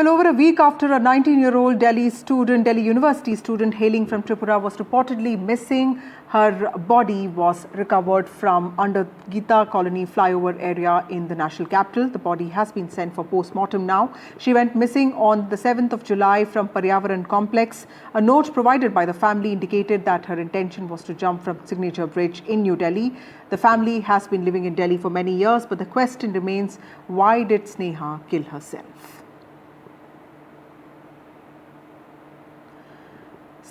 Well, over a week after a 19-year-old Delhi University student hailing from Tripura was reportedly missing, her body was recovered from under Gita Colony flyover area in the national capital. The body has been sent for post-mortem now. She went missing on the 7th of July from Paryavaran complex. A note provided by the family indicated that her intention was to jump from Signature Bridge in New Delhi. The family has been living in Delhi for many years, but the question remains, why did Sneha kill herself?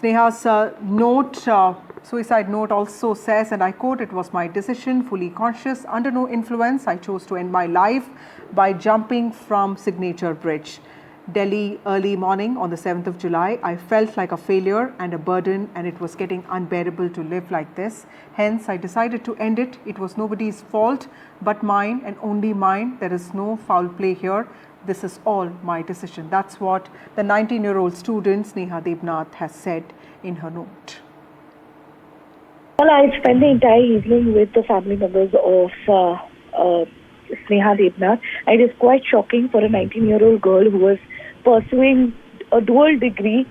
Sneha's suicide note also says, and I quote, "It was my decision, fully conscious, under no influence, I chose to end my life by jumping from Signature Bridge. Delhi, early morning on the 7th of July, I felt like a failure and a burden, and it was getting unbearable to live like this. Hence, I decided to end it. It was nobody's fault but mine and only mine. There is no foul play here. This is all my decision." That's what the 19-year-old student Sneha Debnath has said in her note. Well, I spent the entire evening with the family members of Sneha Debnath. It is quite shocking for a 19-year-old girl who was pursuing a dual degree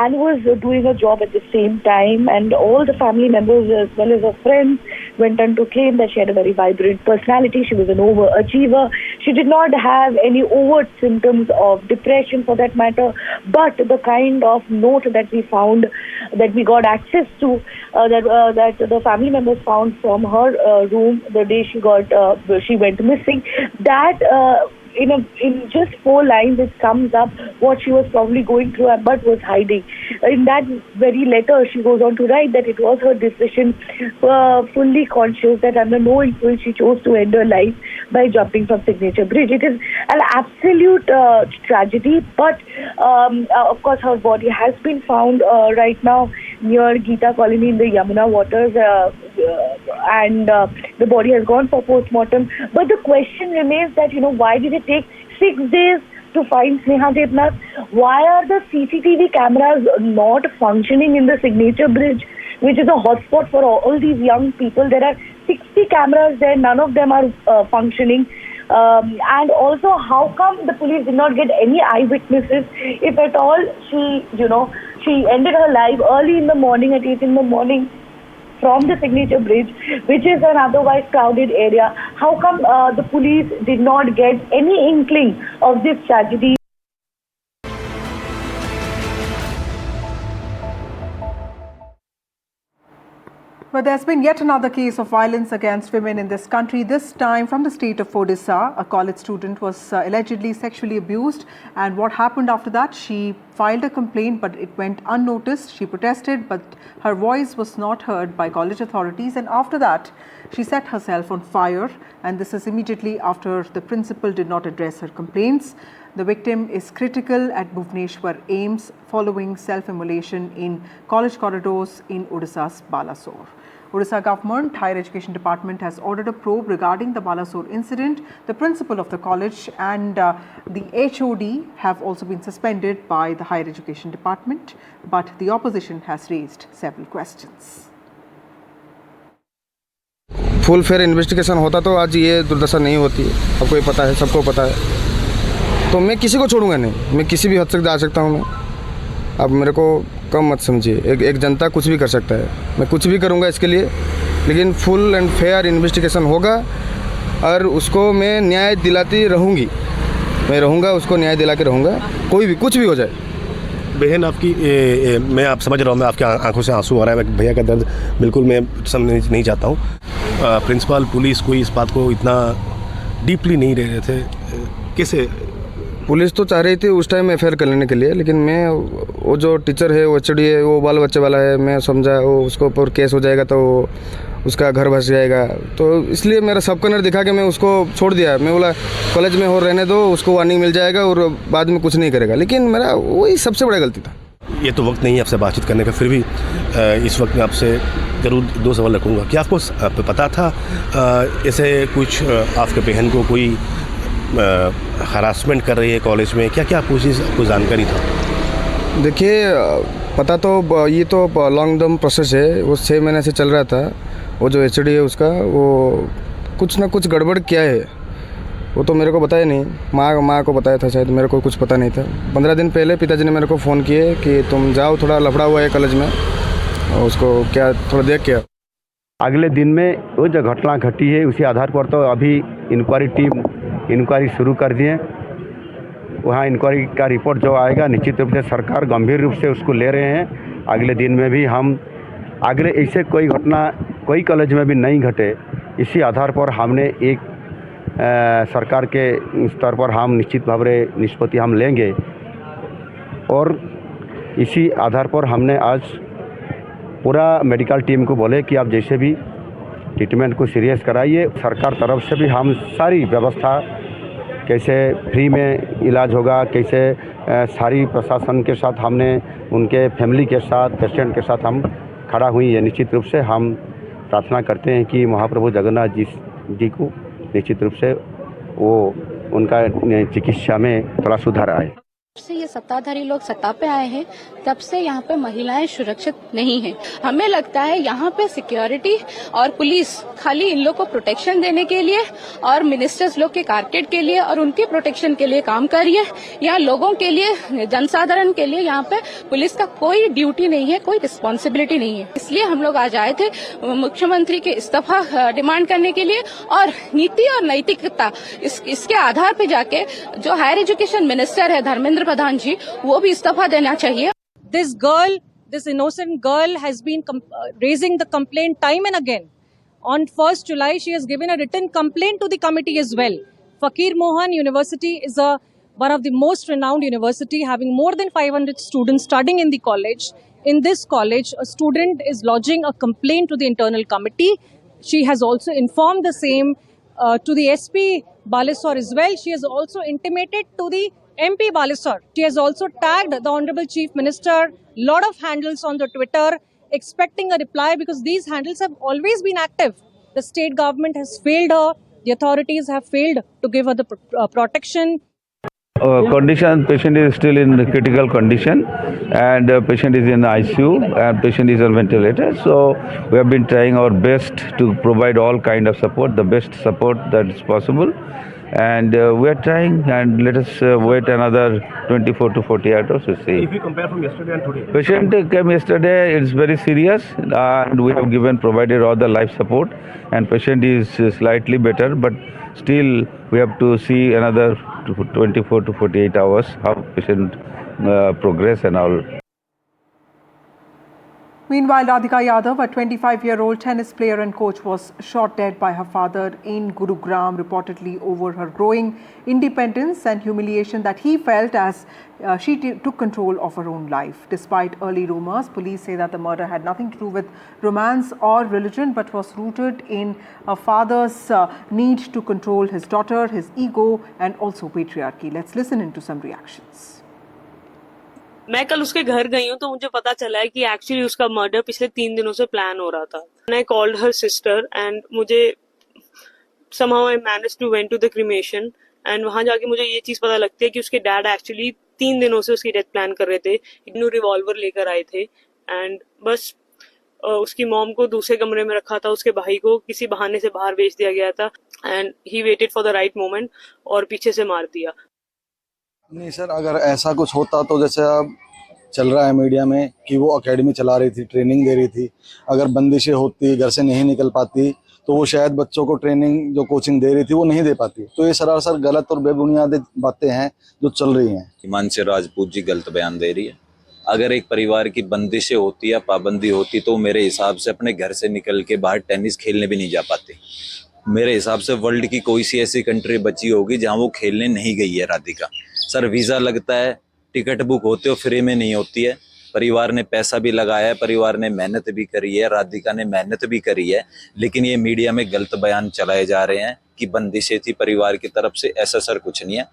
and was doing a job at the same time, and all the family members as well as her friends went on to claim that she had a very vibrant personality. She was an overachiever. She did not have any overt symptoms of depression for that matter, but the kind of note that we found, that we got access to, that the family members found from her room the day she went missing, that in just 4 lines it sums up what she was probably going through but was hiding. In that very letter, she goes on to write that it was her decision, fully conscious, that under no influence she chose to end her life by jumping from Signature Bridge. It is an absolute tragedy, but of course her body has been found right now near Gita Colony in the Yamuna waters, and the body has gone for post-mortem. But the question remains that, why did it take 6 days to find Sneha Debnath? Why are the CCTV cameras not functioning in the Signature Bridge, which is a hotspot for all these young people? There are 60 cameras there, none of them are functioning. And also, how come the police did not get any eyewitnesses? If at all, she ended her life early in the morning at 8 in the morning from the Signature Bridge, which is an otherwise crowded area. How come the police did not get any inkling of this tragedy? But there's been yet another case of violence against women in this country, this time from the state of Odisha. A college student was allegedly sexually abused, and what happened after that? She filed a complaint, but it went unnoticed. She protested, but her voice was not heard by college authorities, and after that, she set herself on fire, and this is immediately after the principal did not address her complaints. The victim is critical at Bhubaneswar AIIMS following self-immolation in college corridors in Odisha's Balasore. Odisha government Higher Education Department has ordered a probe regarding the Balasore incident. The principal of the college and the HOD have also been suspended by the Higher Education Department, but the opposition has raised several questions. Full fair investigation होता तो आज ये दुर्दशा नहीं होती। आपको ये पता है, सबको पता है। तो मैं किसी को छोड़ूंगा नहीं, मैं किसी भी हद तक जा सकता हूँ। मैं अब मेरे को कम मत समझिए, एक जनता कुछ भी कर सकता है, मैं कुछ भी करूँगा इसके लिए, लेकिन फुल एंड फेयर इन्वेस्टिगेशन होगा और उसको मैं न्याय दिलाती रहूँगी। मैं रहूँगा, उसको न्याय दिला के रहूँगा, कोई भी कुछ भी हो जाए। बहन आपकी मैं आप समझ रहा हूँ, मैं आपकी आंखों से आंसू आ रहा है, भैया का दर्द बिल्कुल मैं समझ नहीं चाहता हूँ। प्रिंसिपल पुलिस कोई इस बात को इतना डीपली नहीं रह रहे थे, कैसे? पुलिस तो चाह रही थी उस टाइम एफआईआर कर लेने के लिए, लेकिन मैं वो जो टीचर है, वो एचओडी है, वो बाल बच्चे वाला है, मैं समझा वो उसको ऊपर केस हो जाएगा तो उसका घर बस जाएगा, तो इसलिए मेरा सब कलर दिखा के मैं उसको छोड़ दिया। मैं बोला कॉलेज में हो रहने दो, उसको वार्निंग मिल जाएगा और बाद में कुछ नहीं करेगा, लेकिन मेरा वही सबसे बड़ा गलती था। ये तो वक्त नहीं है आपसे बातचीत करने का, फिर भी इस वक्त मैं आपसे ज़रूर 2 सवाल रखूँगा। क्या आपको पता था ऐसे कुछ आपके बहन को कोई हरासमेंट कर रही है कॉलेज में? क्या क्या आपको जानकारी था? देखिए, पता तो ये तो लॉन्ग टर्म प्रोसेस है, वो 6 महीने से चल रहा था। वो जो एचओडी है उसका, वो कुछ ना कुछ गड़बड़ किया है, वो तो मेरे को बताया नहीं, माँ को बताया था शायद, मेरे को कुछ पता नहीं था। 15 दिन पहले पिताजी ने मेरे को फ़ोन किए कि तुम जाओ, थोड़ा लफड़ा हुआ है कॉलेज में, और उसको क्या थोड़ा देख के। अगले दिन में वो जो घटना घटी है उसी आधार पर तो अभी इंक्वायरी टीम इंक्वायरी शुरू कर दिए। वहाँ इंक्वायरी का रिपोर्ट जो आएगा निश्चित रूप से सरकार गंभीर रूप से उसको ले रहे हैं। अगले दिन में भी हम अगले ऐसे कोई घटना कोई कॉलेज में भी नहीं घटे, इसी आधार पर हमने एक सरकार के स्तर पर हम निश्चित भाव में निष्पत्ति हम लेंगे, और इसी आधार पर हमने आज पूरा मेडिकल टीम को बोले कि आप जैसे भी ट्रीटमेंट को सीरियस कराइए। सरकार तरफ से भी हम सारी व्यवस्था, कैसे फ्री में इलाज होगा, कैसे सारी प्रशासन के साथ हमने उनके फैमिली के साथ पेशेंट के साथ हम खड़ा हुई है। निश्चित रूप से हम प्रार्थना करते हैं कि महाप्रभु जगन्नाथ जी को निश्चित रूप से वो उनका चिकित्सा में थोड़ा सुधार आए। से ये सत्ताधारी लोग सत्ता पे आए हैं तब से यहाँ पे महिलाएं सुरक्षित नहीं हैं। हमें लगता है यहाँ पे सिक्योरिटी और पुलिस खाली इन लोग को प्रोटेक्शन देने के लिए और मिनिस्टर्स लोग के कारकेट के लिए और उनके प्रोटेक्शन के लिए काम कर रही है। यहाँ लोगों के लिए, जनसाधारण के लिए यहाँ पे पुलिस का कोई ड्यूटी नहीं है, कोई रिस्पॉन्सिबिलिटी नहीं है। इसलिए हम लोग आज आए थे मुख्यमंत्री के इस्तीफा डिमांड करने के लिए, और नीति और नैतिकता इसके आधार पे जाके जो हायर एजुकेशन मिनिस्टर है धर्मेंद्र प्रधान जी, वो भी इस्तीफा देना चाहिए। This girl, this innocent girl has been raising the complaint time and again. On 1st July, she has given a written complaint to the committee as well. Fakir Mohan University is one of the most renowned university, having more than 500 students studying in the college. In this college, a student is lodging a complaint to the internal committee. She has also informed the same to the SP Balisore as well. She has also intimated to the MP Balisore. She has also tagged the Honorable Chief Minister, lot of handles on the Twitter, expecting a reply because these handles have always been active. The state government has failed her. The authorities have failed to give her the protection. Condition, patient is still in critical condition, and patient is in ICU, and patient is on ventilator. So we have been trying our best to provide all kind of support, the best support that is possible. And we are trying, and let us wait another 24 to 48 hours to see. If you compare from yesterday and today, Patient came yesterday, it's very serious, and we have provided all the life support, and patient is slightly better, but still we have to see another 24 to 48 hours how patient progress and all. Meanwhile, Radhika Yadav, a 25-year-old tennis player and coach, was shot dead by her father in Gurugram, reportedly over her growing independence and humiliation that he felt as she took control of her own life. Despite early rumors, police say that the murder had nothing to do with romance or religion, but was rooted in a father's need to control his daughter, his ego, and also patriarchy. Let's listen into some reactions. मैं कल उसके घर गई हूँ तो मुझे पता चला है कि एक्चुअली उसका मर्डर पिछले 3 दिनों से प्लान हो रहा था। I called her sister and मुझे somehow I managed to went to the cremation and वहाँ जाके मुझे ये चीज पता लगती है कि उसके डैड एक्चुअली 3 दिनों से उसकी डेथ प्लान कर रहे थे। इन्हों रिवॉल्वर लेकर आए थे एंड बस उसकी मॉम को दूसरे कमरे में रखा था, उसके भाई को किसी बहाने से बाहर भेज दिया गया था and he waited for the right moment और पीछे से मार दिया। नहीं सर, अगर ऐसा कुछ होता तो जैसे अब चल रहा है मीडिया में कि वो एकेडमी चला रही थी, ट्रेनिंग दे रही थी, अगर बंदिशें होती, घर से नहीं निकल पाती तो वो शायद बच्चों को ट्रेनिंग जो कोचिंग दे रही थी वो नहीं दे पाती। तो ये सरासर गलत और बेबुनियाद बातें हैं जो चल रही हैं। हिमांशु राजपूत जी गलत बयान दे रही है। अगर एक परिवार की बंदिशें होती या पाबंदी होती तो मेरे हिसाब से अपने घर से निकल के बाहर टेनिस खेलने भी नहीं जा पाते। मेरे हिसाब से वर्ल्ड की कोई सी ऐसी कंट्री बची होगी जहां वो खेलने नहीं गई है राधिका। सर वीज़ा लगता है, टिकट बुक होते हो फ्री में नहीं होती है। परिवार ने पैसा भी लगाया है, परिवार ने मेहनत भी करी है, राधिका ने मेहनत भी करी है, लेकिन ये मीडिया में गलत बयान चलाए जा रहे हैं कि बंदिशें थी परिवार की तरफ से। ऐसा सर कुछ नहीं है।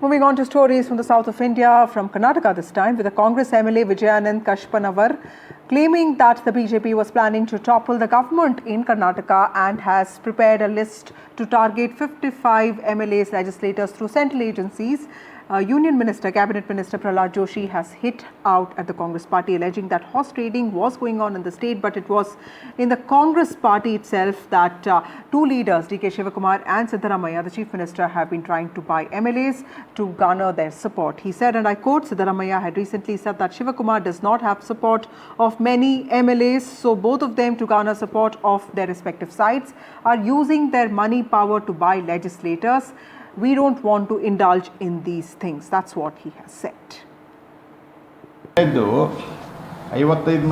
Moving on to stories from the south of India, from Karnataka this time, with the Congress MLA Vijayanand Kashpanavar claiming that the BJP was planning to topple the government in Karnataka and has prepared a list to target 55 MLAs, legislators through central agencies. Union Minister, Cabinet Minister Prahlad Joshi has hit out at the Congress party, alleging that horse trading was going on in the state, but it was in the Congress party itself that two leaders, D.K. Shivakumar and Siddaramaiah, the Chief Minister, have been trying to buy MLAs to garner their support. He said, and I quote, Siddaramaiah had recently said that Shivakumar does not have support of many MLAs, so both of them, to garner support of their respective sides, are using their money power to buy legislators. We don't want to indulge in these things. That's what he has said. ಇದು 55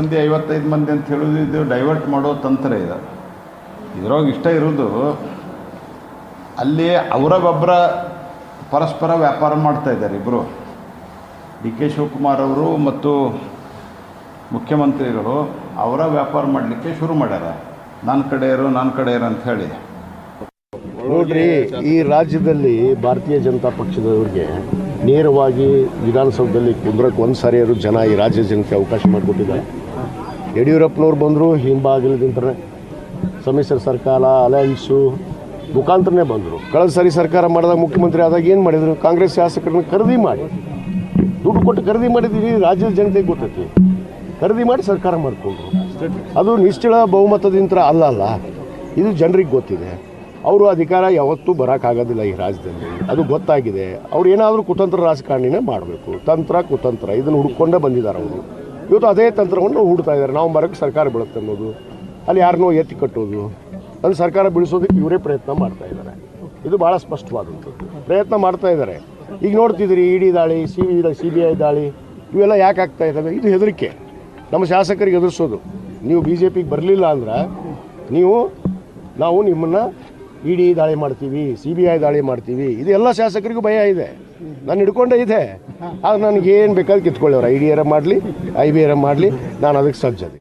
ಮಂದಿ ಅಂತ ಹೇಳೋದು ಇದು divert ಮಾಡೋ ತಂತ್ರ ಇದೆ. ಇದ್ರೊಳಗೆ ಇಷ್ಟ ಇರೋದು ಅಲ್ಲಿ ಅವರೊಬ್ಬರ ಪರಸ್ಪರ ವ್ಯಾಪಾರ ಮಾಡ್ತಾ ಇದ್ದಾರೆ ಇಬ್ಬರು. ಡಿ ಕೆ ಶಿವಕುಮಾರ್ ಅವರು ಮತ್ತು ಮುಖ್ಯಮಂತ್ರಿಗಳು ಅವರ ವ್ಯಾಪಾರ ಮಾಡಲಿಕ್ಕೆ ಶುರು ಮಾಡ್ಯಾರ. ನನ್ನ ಕಡೆಯರು ಅಂತ ಹೇಳಿ. ನೋಡ್ರಿ, ಈ ರಾಜ್ಯದಲ್ಲಿ ಭಾರತೀಯ ಜನತಾ ಪಕ್ಷದವ್ರಿಗೆ ನೇರವಾಗಿ ವಿಧಾನಸೌಧದಲ್ಲಿ ಕುಂದ್ರಕ್ಕೆ ಒಂದು ಸಾರಿಯರು ಜನ ಈ ರಾಜ್ಯ ಜನಕ್ಕೆ ಅವಕಾಶ ಮಾಡಿಕೊಟ್ಟಿದ್ದಾರೆ. ಯಡಿಯೂರಪ್ಪನವ್ರು ಬಂದರು ಹಿಂಬಾಗಿಲಿಂದ ಸಮ್ಮಿಶ್ರ ಸರ್ಕಾರ ಅಲಯನ್ಸು ಮುಖಾಂತರನೇ ಬಂದರು. ಕಳೆದ ಸಾರಿ ಸರ್ಕಾರ ಮಾಡಿದಾಗ ಮುಖ್ಯಮಂತ್ರಿ ಆದಾಗ ಏನು ಮಾಡಿದರು? ಕಾಂಗ್ರೆಸ್ ಶಾಸಕರನ್ನ ಖರೀದಿ ಮಾಡಿ, ದುಡ್ಡು ಕೊಟ್ಟು ಖರೀದಿ ಮಾಡಿದ್ದೀವಿ. ರಾಜ್ಯದ ಜನತೆಗೆ ಗೊತ್ತೈತಿ, ಖರೀದಿ ಮಾಡಿ ಸರ್ಕಾರ ಮಾಡಿಕೊಂಡ್ರು. ಅದು ನಿಶ್ಚಳ ಬಹುಮತದಿಂದ ಅಲ್ಲ, ಇದು ಜನರಿಗೆ ಗೊತ್ತಿದೆ. ಅವರು ಅಧಿಕಾರ ಯಾವತ್ತೂ ಬರೋಕ್ಕಾಗೋದಿಲ್ಲ ಈ ರಾಜ್ಯದಲ್ಲಿ, ಅದು ಗೊತ್ತಾಗಿದೆ. ಅವ್ರು ಏನಾದರೂ ಕುತಂತ್ರ ರಾಜಕಾರಣಿನೇ ಮಾಡಬೇಕು. ತಂತ್ರ ಕುತಂತ್ರ ಇದನ್ನು ಹುಡ್ಕೊಂಡೇ ಬಂದಿದ್ದಾರೆ ಅವರು. ಇವತ್ತು ಅದೇ ತಂತ್ರವನ್ನು ಹುಡ್ತಾ ಇದ್ದಾರೆ. ನಾವು ಬರೋಕ್ಕೆ ಸರ್ಕಾರ ಬೀಳುತ್ತೆ ಅನ್ನೋದು, ಅಲ್ಲಿ ಯಾರನ್ನೋ ಎತ್ತಿ ಕಟ್ಟೋದು, ಅಲ್ಲಿ ಸರ್ಕಾರ ಬೀಳಿಸೋದಕ್ಕೆ ಇವರೇ ಪ್ರಯತ್ನ ಮಾಡ್ತಾ ಇದ್ದಾರೆ. ಇದು ಭಾಳ ಸ್ಪಷ್ಟವಾದಂಥದ್ದು. ಪ್ರಯತ್ನ ಮಾಡ್ತಾ ಇದ್ದಾರೆ. ಈಗ ನೋಡ್ತಿದ್ದೀರಿ, ಇಡಿ ದಾಳಿ, CBI ದಾಳಿ, ಇವೆಲ್ಲ ಯಾಕೆ ಆಗ್ತಾ ಇದ್ದಾವೆ? ಇದು ಹೆದರಿಕೆ, ನಮ್ಮ ಶಾಸಕರಿಗೆ ಎದುರಿಸೋದು. ನೀವು BJPಗೆ ಬರಲಿಲ್ಲ ಅಂದ್ರೆ ನಾವು ನಿಮ್ಮನ್ನು ಇಡಿ ದಾಳಿ ಮಾಡ್ತೀವಿ, CBI ದಾಳಿ ಮಾಡ್ತೀವಿ. ಇದು ಎಲ್ಲ ಶಾಸಕರಿಗೂ ಭಯ ಇದೆ. ನಾನು ಹಿಡ್ಕೊಂಡೇ ಇದೆ. ಆಗ ನನಗೇನು ಬೇಕಾದ್ರೆ ಕಿತ್ಕೊಳ್ಳೋರು, IDR ಮಾಡಲಿ, IBR ಮಾಡಲಿ, ನಾನು ಅದಕ್ಕೆ ಸಜ್ಜದೆ.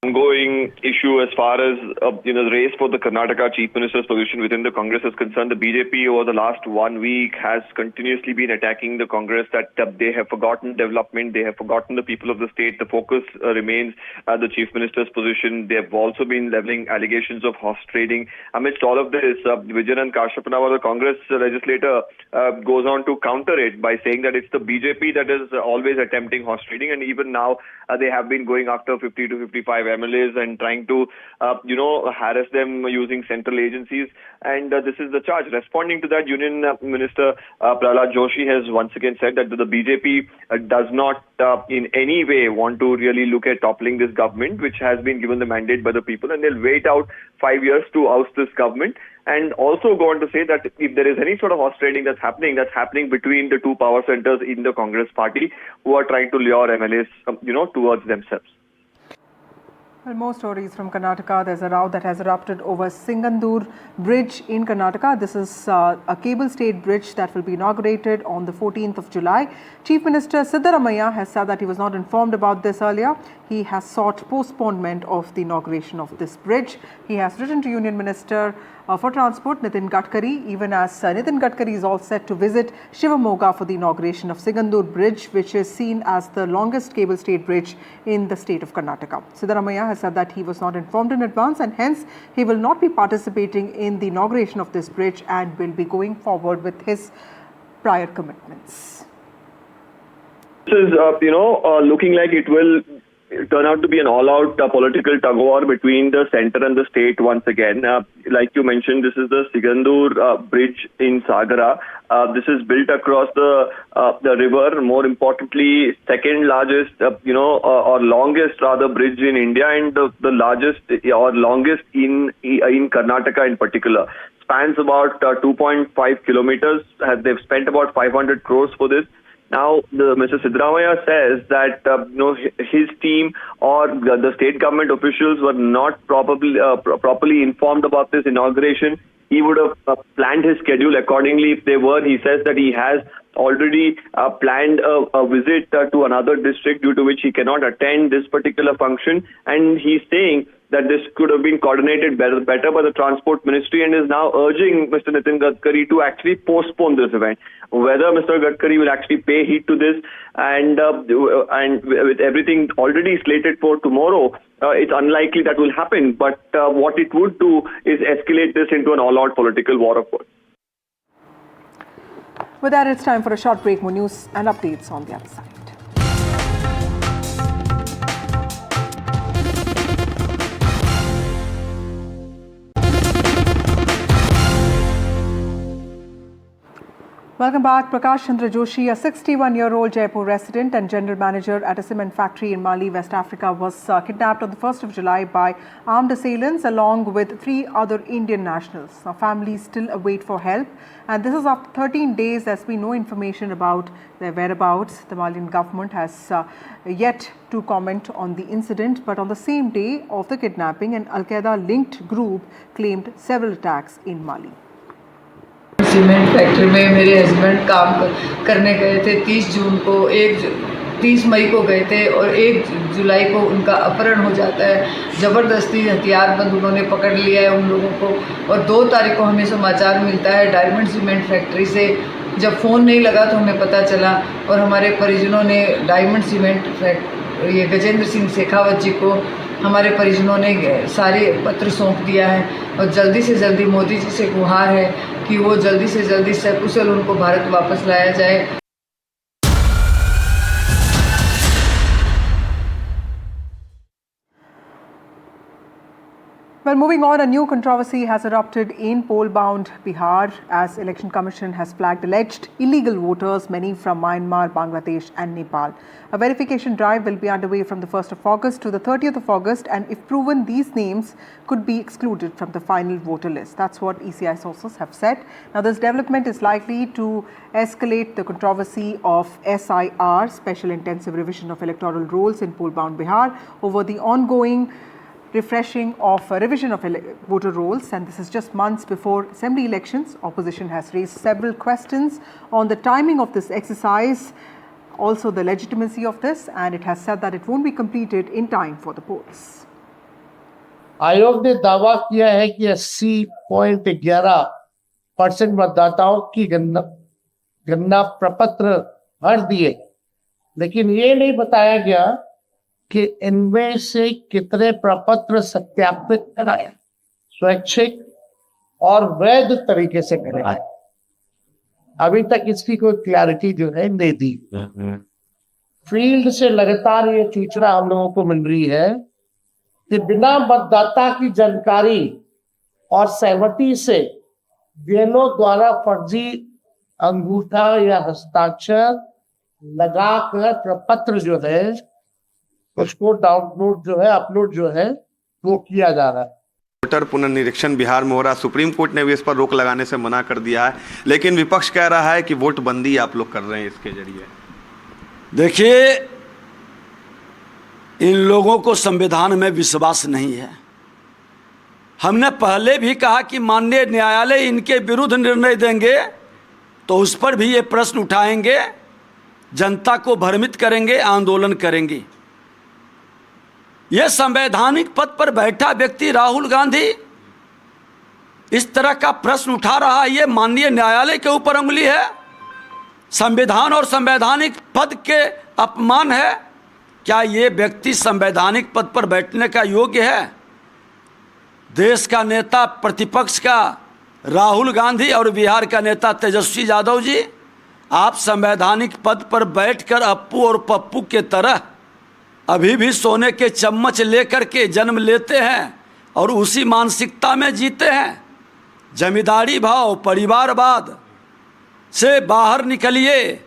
Ongoing issue as far as the race for the Karnataka Chief Minister's position within the Congress is concerned. The BJP over the last 1 week has continuously been attacking the Congress that they have forgotten development, they have forgotten the people of the state. The focus remains the Chief Minister's position. They have also been leveling allegations of horse trading. Amidst all of this, Vijayanand Kashyap, the Congress legislator, goes on to counter it by saying that it's the BJP that is always attempting horse trading, and even now they have been going after 50 to 55 MLAs and trying to harass them using central agencies, and this is the charge. Responding to that, Union Minister Prahlad Joshi has once again said that the BJP does not in any way want to really look at toppling this government, which has been given the mandate by the people, and they'll wait out 5 years to oust this government. And also go on to say that if there is any sort of horse trading that's happening between the two power centers in the Congress party, who are trying to lure MLAs towards themselves. Well, more stories from Karnataka. There's a row that has erupted over Singandur Bridge in Karnataka. This is a cable-stayed bridge that will be inaugurated on the 14th of July. Chief Minister Siddaramaiah has said that he was not informed about this earlier. He has sought postponement of the inauguration of this bridge. He has written to Union Minister for Transport, Nitin Gadkari, even as Nitin Gadkari is all set to visit Shivamoga for the inauguration of Singandur Bridge, which is seen as the longest cable-stayed bridge in the state of Karnataka. Siddaramaiah has said that he was not informed in advance, and hence he will not be participating in the inauguration of this bridge and will be going forward with his prior commitments. This is, looking like it will turn out to be an all-out political tug-of-war between the center and the state once again. Like you mentioned, this is the Singandur Bridge in Sagara. This is built across the river. More importantly, second largest, or longest rather bridge in India, and the largest or longest in Karnataka in particular. Spans about 2.5 kilometers. They've spent about 500 crores for this. Now, Mr. Siddaramaiah says that his team or the state government officials were not properly informed about this inauguration. He would have planned his schedule accordingly if they were. He says that he has already planned a visit to another district, due to which he cannot attend this particular function, and he's saying that this could have been coordinated better by the Transport Ministry, and is now urging Mr. Nitin Gadkari to actually postpone this event. Whether Mr. Gadkari will actually pay heed to this, and with everything already slated for tomorrow, it's unlikely that will happen. But what it would do is escalate this into an all-out political war of words. With that, it's time for a short break. More news and updates on the other side. Welcome back. Prakash Chandra Joshi, a 61-year-old Jaipur resident and general manager at a cement factory in Mali, West Africa, was kidnapped on the 1st of July by armed assailants along with 3 other Indian nationals. Now, families still await for help, and this is after 13 days. There's been no information about their whereabouts. The Malian government has yet to comment on the incident, but on the same day of the kidnapping, an Al-Qaeda-linked group claimed several attacks in Mali. Cement factory में मेरे husband काम करने गए थे 30 जून को, 30 मई को गए थे और 1 जुलाई को उनका अपहरण हो जाता है। ज़बरदस्ती हथियारबंद उन्होंने पकड़ लिया है उन लोगों को। और 2 तारीख को हमें समाचार मिलता है डायमंड सीमेंट फैक्ट्री से। जब फ़ोन नहीं लगा तो हमें पता चला और हमारे परिजनों ने डायमंड सीमेंट ये गजेंद्र सिंह शेखावत जी को हमारे परिजनों ने सारे पत्र सौंप दिया है। और जल्दी से जल्दी मोदी जी से गुहार है कि वो जल्दी से जल्दी सकुशल उनको भारत वापस लाया जाए। Well, moving on, a new controversy has erupted in poll-bound Bihar as Election Commission has flagged alleged illegal voters, many from Myanmar, Bangladesh and Nepal. A verification drive will be underway from the 1st of August to the 30th of August, and if proven, these names could be excluded from the final voter list. That's what ECI sources have said. Now, this development is likely to escalate the controversy of SIR, Special Intensive Revision of Electoral Rolls in poll-bound Bihar, over the ongoing refreshing of revision of voter rolls, and this is just months before assembly elections. Opposition has raised several questions on the timing of this exercise, also the legitimacy of this, and it has said that it won't be completed in time for the polls. आयोग ने दावा किया है कि 80.11% मतदाताओं की गणना प्रपत्र भर दिए, लेकिन ये नहीं बताया गया कि इनमें से कितने प्रपत्र सत्यापित कराए, स्वैच्छिक और वैध तरीके से कराए। अभी तक इसकी कोई क्लैरिटी जो है नहीं दी। फील्ड से लगातार ये सूचना हम लोगों को मिल रही है कि बिना मतदाता की जानकारी और सहमति से बीएलओ द्वारा फर्जी अंगूठा या हस्ताक्षर लगाकर प्रपत्र जो है उसको डाउनलोड जो है अपलोड जो है वो किया जा रहा है। वोटर पुनर्निरीक्षण बिहार में हो रहा, सुप्रीम कोर्ट ने भी इस पर रोक लगाने से मना कर दिया है, लेकिन विपक्ष कह रहा है कि वोट बंदी आप लोग कर रहे हैं इसके जरिए। देखिए, इन लोगों को संविधान में विश्वास नहीं है। हमने पहले भी कहा कि माननीय न्यायालय इनके विरुद्ध निर्णय देंगे तो उस पर भी ये प्रश्न उठाएंगे, जनता को भ्रमित करेंगे, आंदोलन करेंगे। यह संवैधानिक पद पर बैठा व्यक्ति राहुल गांधी इस तरह का प्रश्न उठा रहा है, यह माननीय न्यायालय के ऊपर उंगली है, संविधान और संवैधानिक पद के अपमान है। क्या ये व्यक्ति संवैधानिक पद पर बैठने का योग्य है? देश का नेता प्रतिपक्ष का राहुल गांधी और बिहार का नेता तेजस्वी यादव जी, आप संवैधानिक पद पर बैठकर अप्पू और पप्पू के तरह अभी भी सोने के चम्मच लेकर के जन्म लेते हैं और उसी मानसिकता में जीते हैं। जमींदारी भाव, परिवारवाद से बाहर निकलिए।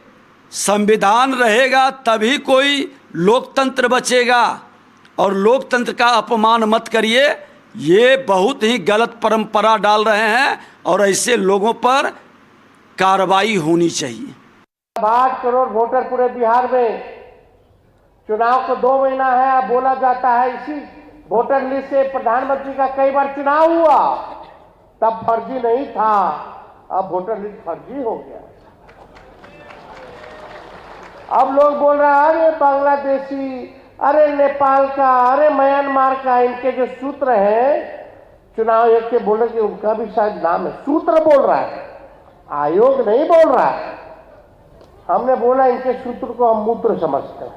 संविधान रहेगा तभी कोई लोकतंत्र बचेगा, और लोकतंत्र का अपमान मत करिए। ये बहुत ही गलत परंपरा डाल रहे हैं और ऐसे लोगों पर कार्रवाई होनी चाहिए। 8 करोड़ वोटर पूरे बिहार में, चुनाव को 2 महीना है। अब बोला जाता है इसी वोटर लिस्ट से प्रधानमंत्री का कई बार चुनाव हुआ, तब फर्जी नहीं था, अब वोटर लिस्ट फर्जी हो गया। अब लोग बोल रहे हैं अरे बांग्लादेशी, अरे नेपाल का, अरे म्यांमार का, इनके जो सूत्र हैं चुनाव आयोग के, बोल रहे कि उनका भी शायद नाम है। सूत्र बोल रहा है, आयोग नहीं बोल रहा है। हमने बोला इनके सूत्र को हम मूत्र समझते हैं।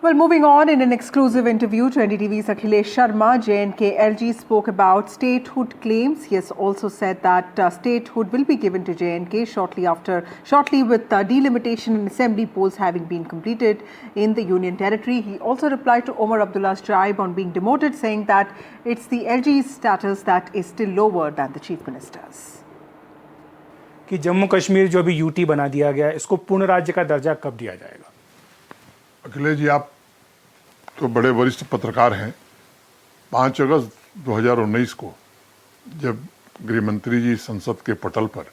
Well, moving on, in an exclusive interview to NDTV's Akhilesh Sharma, JNK LG spoke about statehood claims. He has also said that statehood will be given to JNK shortly with delimitation and assembly polls having been completed in the Union Territory. He also replied to Omar Abdullah's jibe on being demoted, saying that it's the LG's status that is still lower than the Chief Minister's. कि जम्मू कश्मीर जो अभी UT बना दिया गया है, इसको पूर्ण राज्य का दर्जा कब दिया जाएगा? अखिलेश जी, आप तो बड़े वरिष्ठ पत्रकार हैं। 5 अगस्त 2019 को जब गृह मंत्री जी संसद के पटल पर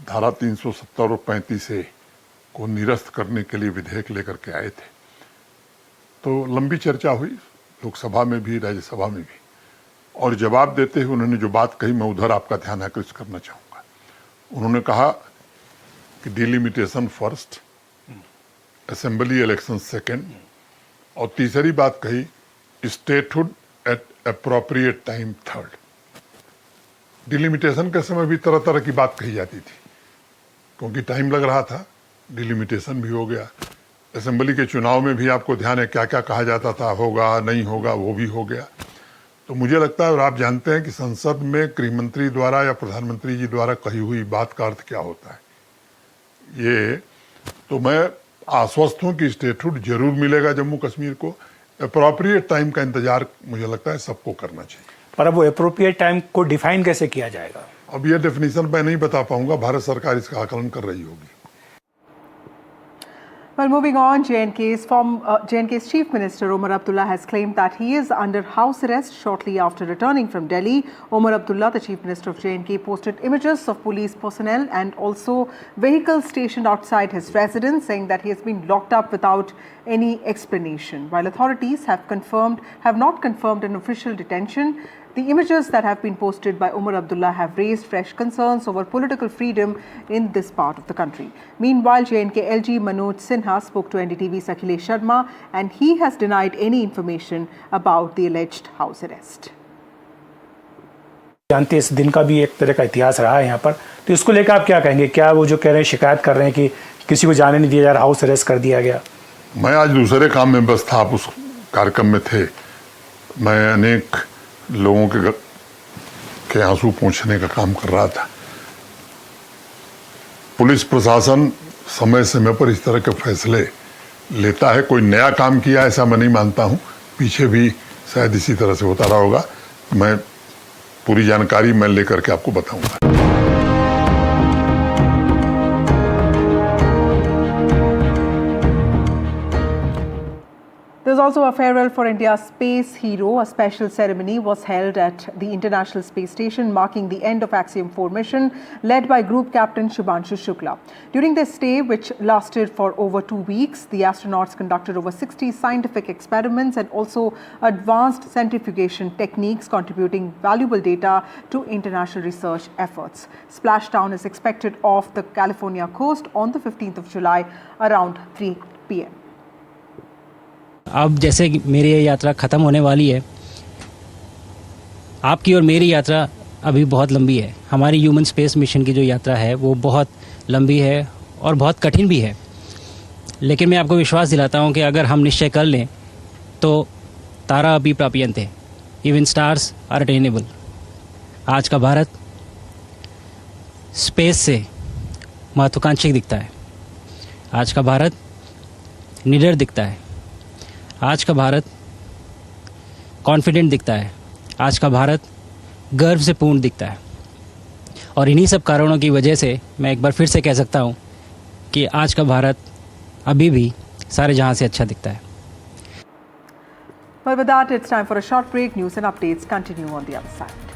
धारा 370 और 35 ए को निरस्त करने के लिए विधेयक लेकर के आए थे, तो लंबी चर्चा हुई लोकसभा में भी, राज्यसभा में भी, और जवाब देते हुए उन्होंने जो बात कही, मैं उधर आपका ध्यान आकर्षित करना चाहूँगा। उन्होंने कहा कि delimitation first, assembly election second, और तीसरी बात कही statehood eight appropriate time third. Delimitation के समय भी तरह तरह की बात कही जाती थी क्योंकि टाइम लग रहा था, डिलिमिटेशन भी हो गया। असेंबली के चुनाव में भी आपको ध्यान है क्या क्या कहा जाता था, होगा नहीं होगा, वो भी हो गया। तो मुझे लगता है, और आप जानते हैं कि संसद में गृह मंत्री द्वारा या प्रधानमंत्री जी द्वारा कही हुई बात का अर्थ क्या होता है। ये तो मैं आश्वस्त हूं कि स्टेटहुड जरूर मिलेगा जम्मू कश्मीर को। अप्रोप्रिएट टाइम का इंतजार मुझे लगता है सबको करना चाहिए। पर अब वो अप्रोप्रिएट टाइम को डिफाइन कैसे किया जाएगा? अब ये डेफिनेशन मैं नहीं बता पाऊंगा, भारत सरकार इसका आकलन कर रही होगी। Well, moving on, JNK's Chief Minister Omar Abdullah has claimed that he is under house arrest shortly after returning from Delhi. Omar Abdullah, the Chief Minister of JNK, posted images of police personnel and also vehicles stationed outside his residence, saying that he has been locked up without any explanation. While authorities have not confirmed an official detention, the images that have been posted by Omar Abdullah have raised fresh concerns over political freedom in this part of the country. Meanwhile, JNK LG Manoj Sinha spoke to NDTV's Akhilesh Sharma, and he has denied any information about the alleged house arrest. जानते इस दिन का भी एक तरह का इतिहास रहा है यहाँ पर, तो इसको लेकर आप क्या कहेंगे? क्या वो जो कह रहे हैं, शिकायत कर रहे हैं कि किसी को जाने नहीं दिया जा रहा, हाउस अरेस्ट कर दिया गया? मैं आज दूसरे काम में बस था, आप उस कार्यक्रम में थे। मैं अनेक लोगों के आंसू पोंछने का काम कर रहा था। पुलिस प्रशासन समय समय पर इस तरह के फैसले लेता है। कोई नया काम किया ऐसा मैं नहीं मानता हूं, पीछे भी शायद इसी तरह से होता रहा होगा। मैं पूरी जानकारी मैं लेकर के आपको बताऊंगा। There's also a farewell for India's space hero. A special ceremony was held at the International Space Station, marking the end of Axiom 4 mission, led by Group Captain Shubhanshu Shukla. During their stay, which lasted for over 2 weeks, the astronauts conducted over 60 scientific experiments and also advanced centrifugation techniques, contributing valuable data to international research efforts. Splashdown is expected off the California coast on the 15th of July around 3 p.m. अब जैसे मेरी ये यात्रा ख़त्म होने वाली है, आपकी और मेरी यात्रा अभी बहुत लंबी है। हमारी ह्यूमन स्पेस मिशन की जो यात्रा है वो बहुत लंबी है और बहुत कठिन भी है, लेकिन मैं आपको विश्वास दिलाता हूँ कि अगर हम निश्चय कर लें तो तारा अभी प्राप्यन्ते, इवन स्टार्स आर अटेनेबल। आज का भारत स्पेस से महत्वाकांक्षी दिखता है। आज का भारत निडर दिखता है। आज का भारत कॉन्फिडेंट दिखता है। आज का भारत गर्व से पूर्ण दिखता है। और इन्हीं सब कारणों की वजह से मैं एक बार फिर से कह सकता हूँ कि आज का भारत अभी भी सारे जहां से अच्छा दिखता है। Well, with that, it's time for a short break. News and updates continue on the other side.